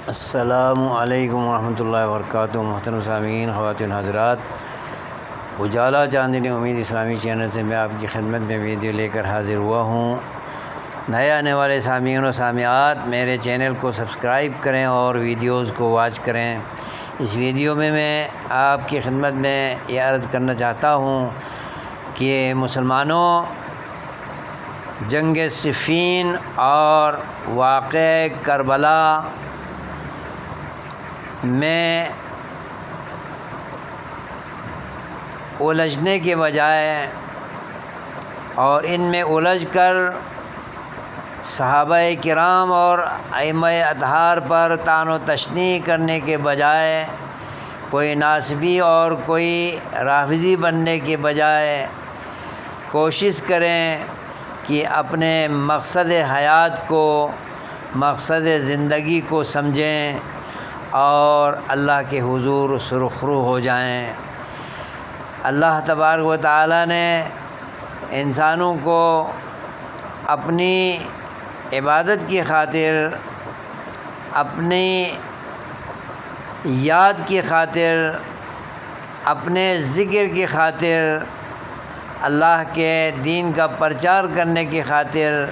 السلام علیکم ورحمۃ اللہ وبرکاتہ۔ محترم سامعین، خواتین حضرات، اجالا چاندنی امید اسلامی چینل سے میں آپ کی خدمت میں ویڈیو لے کر حاضر ہوا ہوں۔ نئے آنے والے سامعین و سامعات میرے چینل کو سبسکرائب کریں اور ویڈیوز کو واچ کریں۔ اس ویڈیو میں آپ کی خدمت میں یہ عرض کرنا چاہتا ہوں کہ مسلمانوں، جنگ صفین اور واقعہ کربلا میں الجھنے کے بجائے اور ان میں الجھ کر صحابہ کرام اور ائمہ اطہار پر طعن و تشنیع کرنے کے بجائے، کوئی ناسبی اور کوئی رافضی بننے کے بجائے کوشش کریں کہ اپنے مقصد حیات کو، مقصد زندگی کو سمجھیں اور اللہ کے حضور سرخرو ہو جائیں۔ اللہ تبارک و تعالی نے انسانوں کو اپنی عبادت کی خاطر، اپنی یاد کی خاطر، اپنے ذکر کی خاطر، اللہ کے دین کا پرچار کرنے کی خاطر،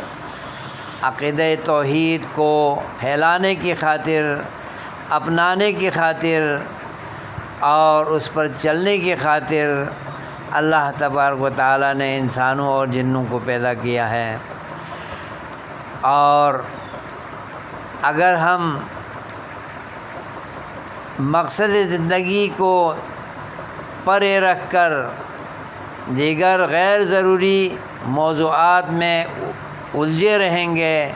عقیدہ توحید کو پھیلانے کی خاطر، اپنانے کی خاطر اور اس پر چلنے کی خاطر اللہ تبارک و تعالی نے انسانوں اور جنوں کو پیدا کیا ہے۔ اور اگر ہم مقصد زندگی کو پرے رکھ کر دیگر غیر ضروری موضوعات میں الجھے رہیں گے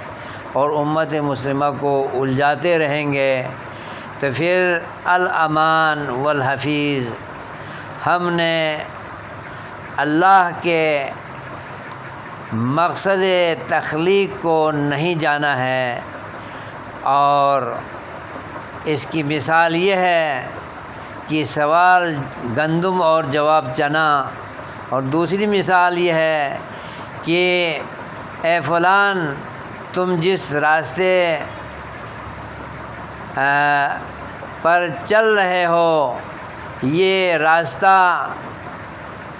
اور امت مسلمہ کو الجھاتے رہیں گے تو پھر الامان والحفیظ، ہم نے اللہ کے مقصد تخلیق کو نہیں جانا ہے۔ اور اس کی مثال یہ ہے کہ سوال گندم اور جواب چنا، اور دوسری مثال یہ ہے کہ اے فلان، تم جس راستے پر چل رہے ہو یہ راستہ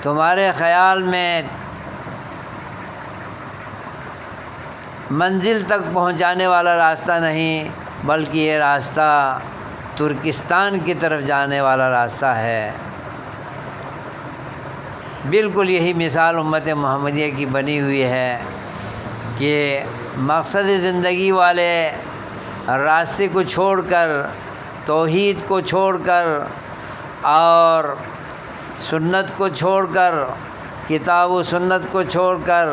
تمہارے خیال میں منزل تک پہنچانے والا راستہ نہیں، بلکہ یہ راستہ ترکستان کی طرف جانے والا راستہ ہے۔ بالکل یہی مثال امت محمدیہ کی بنی ہوئی ہے کہ مقصد زندگی والے راستے کو چھوڑ کر، توحید کو چھوڑ کر اور سنت کو چھوڑ کر، کتاب و سنت کو چھوڑ کر،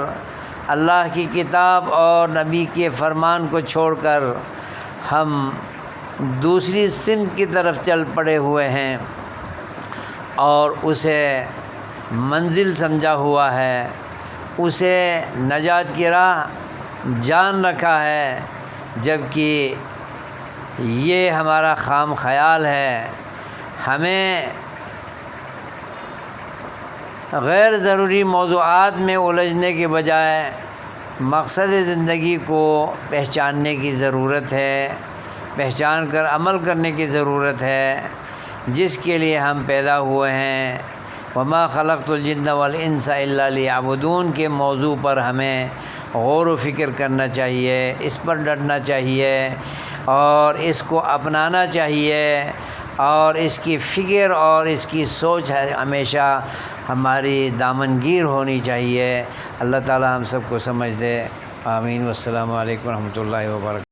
اللہ کی کتاب اور نبی کے فرمان کو چھوڑ کر ہم دوسری سمت کی طرف چل پڑے ہوئے ہیں اور اسے منزل سمجھا ہوا ہے، اسے نجات کی راہ جان رکھا ہے، جبکہ یہ ہمارا خام خیال ہے۔ ہمیں غیر ضروری موضوعات میں الجھنے کے بجائے مقصد زندگی کو پہچاننے کی ضرورت ہے، پہچان کر عمل کرنے کی ضرورت ہے، جس کے لیے ہم پیدا ہوئے ہیں۔ وما خلقت الجن والانس الا لیعبدون کے موضوع پر ہمیں غور و فکر کرنا چاہیے، اس پر ڈٹنا چاہیے اور اس کو اپنانا چاہیے، اور اس کی فکر اور اس کی سوچ ہمیشہ ہماری دامنگیر ہونی چاہیے۔ اللہ تعالی ہم سب کو سمجھ دے، آمین۔ والسلام علیکم ورحمۃ اللہ وبرکاتہ۔